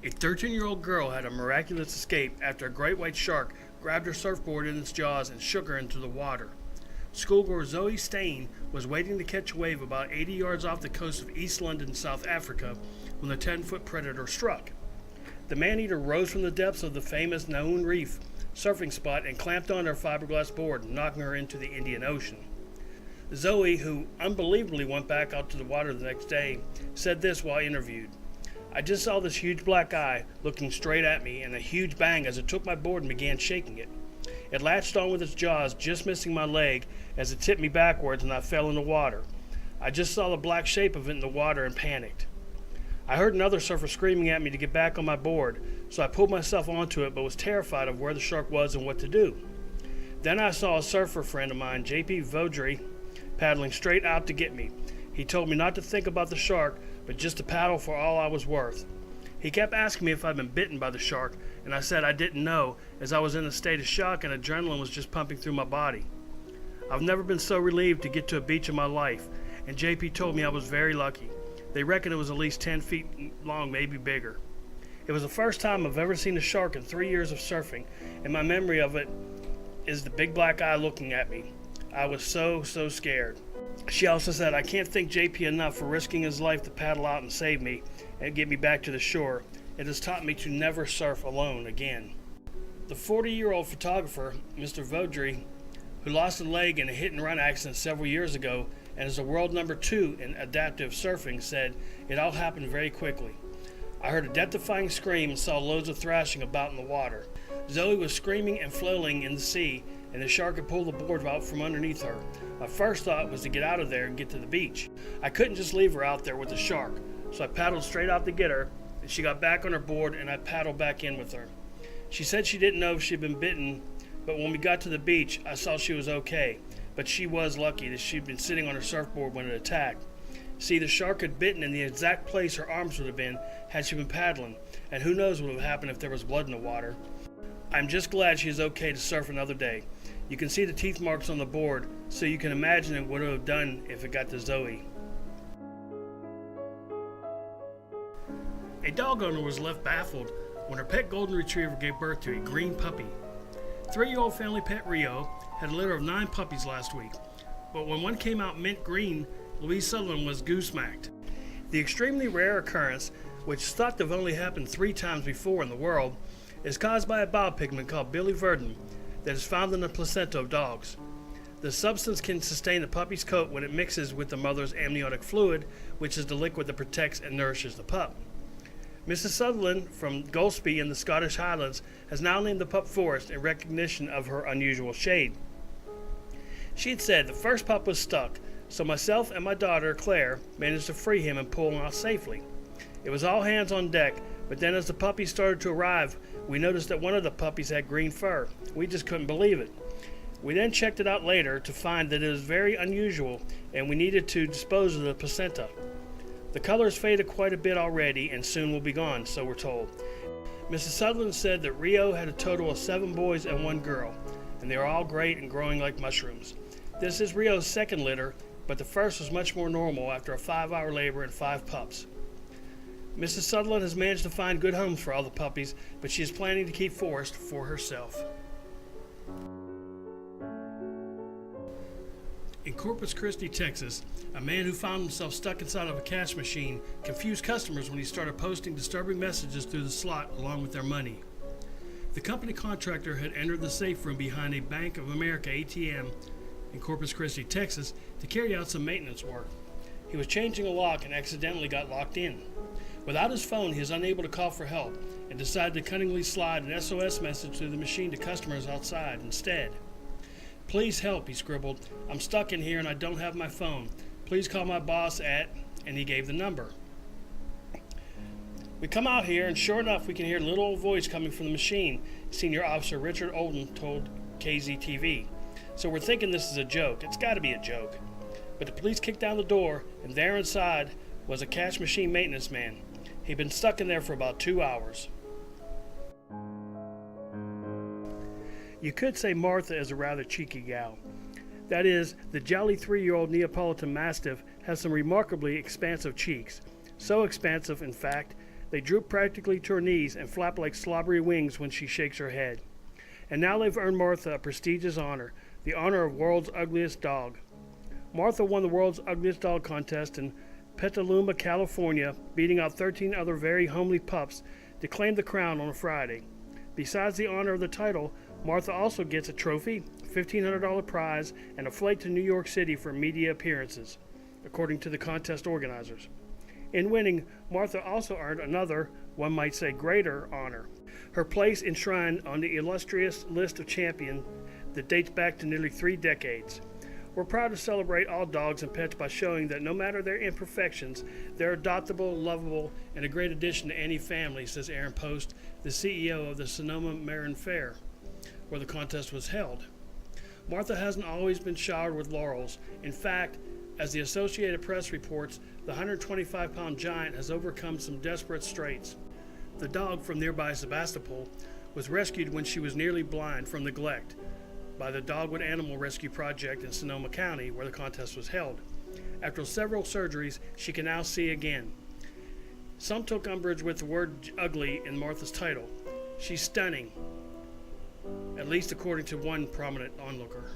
A 13-year-old girl had a miraculous escape after a great white shark grabbed her surfboard in its jaws and shook her into the water. Schoolgirl Zoe Stain was waiting to catch a wave about 80 yards off the coast of East London, South Africa, when the 10-foot predator struck. The man-eater rose from the depths of the famous Naun Reef surfing spot and clamped on her fiberglass board, knocking her into the Indian Ocean. Zoe, who unbelievably went back out to the water the next day, said this while interviewed. "I just saw this huge black eye looking straight at me and a huge bang as it took my board and began shaking it. It latched on with its jaws, just missing my leg as it tipped me backwards and I fell in the water. I just saw the black shape of it in the water and panicked. I heard another surfer screaming at me to get back on my board, so I pulled myself onto it but was terrified of where the shark was and what to do. Then I saw a surfer friend of mine, JP Vaudry, paddling straight out to get me. He told me not to think about the shark, but just to paddle for all I was worth. He kept asking me if I'd been bitten by the shark, and I said I didn't know, as I was in a state of shock and adrenaline was just pumping through my body. I've never been so relieved to get to a beach in my life, and JP told me I was very lucky. They reckon it was at least 10 feet long, maybe bigger. It was the first time I've ever seen a shark in 3 years of surfing, and my memory of it is the big black eye looking at me. I was so scared." She also said, "I can't thank JP enough for risking his life to paddle out and save me and get me back to the shore. It has taught me to never surf alone again." The 40-year-old photographer, Mr. Vaudry, who lost a leg in a hit-and-run accident several years ago and is a world number 2 in adaptive surfing, said, "It all happened very quickly. I heard a death-defying scream and saw loads of thrashing about in the water. Zoe was screaming and flailing in the sea, and the shark had pulled the board out from underneath her. My first thought was to get out of there and get to the beach. I couldn't just leave her out there with the shark, so I paddled straight out to get her, and she got back on her board and I paddled back in with her. She said she didn't know if she'd been bitten, but when we got to the beach, I saw she was okay, but she was lucky that she'd been sitting on her surfboard when it attacked. See, the shark had bitten in the exact place her arms would have been had she been paddling, and who knows what would have happened if there was blood in the water. I'm just glad she is okay to surf another day. You can see the teeth marks on the board, so you can imagine what it would have done if it got to Zoe." A dog owner was left baffled when her pet golden retriever gave birth to a green puppy. 3-year-old family pet Rio had a litter of 9 puppies last week, but when one came out mint green, Louise Sutherland was goosemacked. The extremely rare occurrence, which is thought to have only happened 3 times before in the world, is caused by a biopigment called biliverdin that is found in the placenta of dogs. The substance can sustain the puppy's coat when it mixes with the mother's amniotic fluid, which is the liquid that protects and nourishes the pup. Mrs. Sutherland from Golspie in the Scottish Highlands has now named the pup Forrest in recognition of her unusual shade. She had said the first pup was stuck, so myself and my daughter Claire managed to free him and pull him out safely. It was all hands on deck, but then as the puppies started to arrive, we noticed that one of the puppies had green fur. We just couldn't believe it. We then checked it out later to find that it was very unusual and we needed to dispose of the placenta. The color has faded quite a bit already and soon will be gone, so we're told. Mrs. Sutherland said that Rio had a total of 7 boys and 1 girl, and they are all great and growing like mushrooms. This is Rio's second litter, but the first was much more normal after a 5-hour labor and 5 pups. Mrs. Sutherland has managed to find good homes for all the puppies, but she is planning to keep Forrest for herself. In Corpus Christi, Texas, a man who found himself stuck inside of a cash machine confused customers when he started posting disturbing messages through the slot along with their money. The company contractor had entered the safe room behind a Bank of America ATM in Corpus Christi, Texas, to carry out some maintenance work. He was changing a lock and accidentally got locked in. Without his phone, he is unable to call for help and decided to cunningly slide an SOS message through the machine to customers outside instead. "Please help," he scribbled. "I'm stuck in here and I don't have my phone. Please call my boss at," and he gave the number. "We come out here and sure enough we can hear a little old voice coming from the machine," Senior Officer Richard Olden told KZTV. "So we're thinking this is a joke. It's got to be a joke." But the police kicked down the door and there inside was a cash machine maintenance man. He'd been stuck in there for about 2 hours. You could say Martha is a rather cheeky gal. That is, the jolly 3-year-old Neapolitan Mastiff has some remarkably expansive cheeks. So expansive, in fact, They droop practically to her knees and flap like slobbery wings when she shakes her head. And now they've earned Martha a prestigious honor, the honor of World's Ugliest Dog. Martha won the World's Ugliest Dog contest in Petaluma, California, beating out 13 other very homely pups to claim the crown on a Friday. Besides the honor of the title, Martha also gets a trophy, $1,500 prize, and a flight to New York City for media appearances, according to the contest organizers. In winning, Martha also earned another, one might say greater, honor. Her place enshrined on the illustrious list of champions that dates back to nearly 3 decades. We're proud to celebrate all dogs and pets by showing that no matter their imperfections, they're adoptable, lovable, and a great addition to any family, says Aaron Post, the CEO of the Sonoma Marin Fair, where the contest was held. Martha hasn't always been showered with laurels. In fact, as the Associated Press reports, the 125-pound giant has overcome some desperate straits. The dog from nearby Sebastopol was rescued when she was nearly blind from neglect by the Dogwood Animal Rescue Project in Sonoma County, where the contest was held. After several surgeries, she can now see again. Some took umbrage with the word ugly in Martha's title. She's stunning, at least according to one prominent onlooker.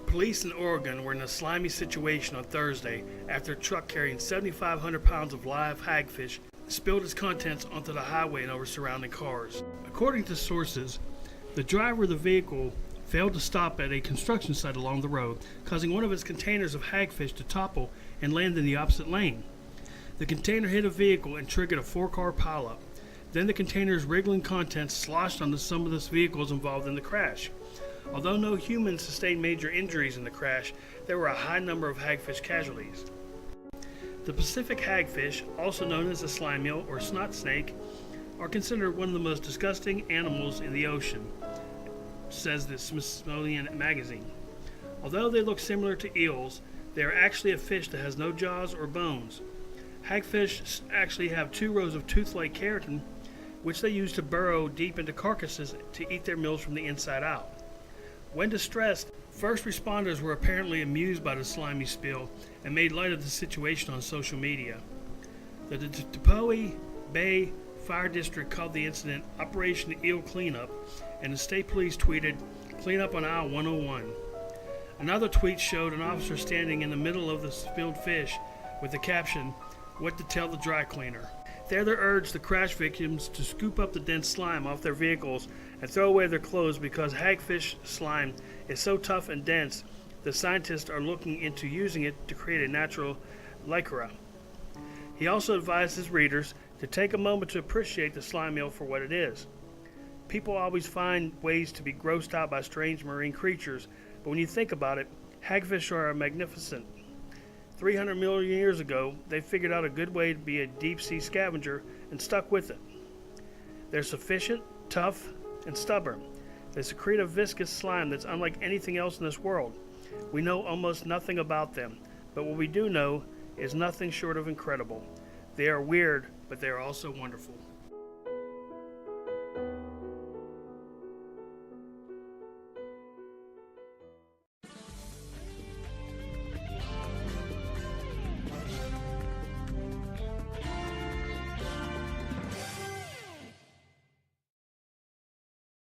Police in Oregon were in a slimy situation on Thursday after a truck carrying 7,500 pounds of live hagfish spilled its contents onto the highway and over surrounding cars. According to sources, the driver of the vehicle failed to stop at a construction site along the road, causing one of its containers of hagfish to topple and land in the opposite lane. The container hit a vehicle and triggered a 4-car pileup. Then the container's wriggling contents sloshed onto some of the vehicles involved in the crash. Although no humans sustained major injuries in the crash, there were a high number of hagfish casualties. The Pacific hagfish, also known as the slime eel or snot snake, are considered one of the most disgusting animals in the ocean, says the Smithsonian Magazine. Although they look similar to eels, they are actually a fish that has no jaws or bones. Hagfish actually have 2 rows of tooth-like keratin, which they use to burrow deep into carcasses to eat their meals from the inside out. When distressed, first responders were apparently amused by the slimy spill and made light of the situation on social media. The Tupelo Bay Fire District called the incident Operation Eel Cleanup, and the state police tweeted, "Clean up on aisle 101." Another tweet showed an officer standing in the middle of the spilled fish with the caption, "What to tell the dry cleaner." There they urged the crash victims to scoop up the dense slime off their vehicles and throw away their clothes because hagfish slime is so tough and dense that scientists are looking into using it to create a natural lycra. He also advised his readers to take a moment to appreciate the slime eel for what it is. People always find ways to be grossed out by strange marine creatures, but when you think about it, hagfish are magnificent. 300 million years ago, they figured out a good way to be a deep-sea scavenger and stuck with it. They're sufficient, tough, and stubborn. They secrete a viscous slime that's unlike anything else in this world. We know almost nothing about them, but what we do know is nothing short of incredible. They are weird, but they are also wonderful.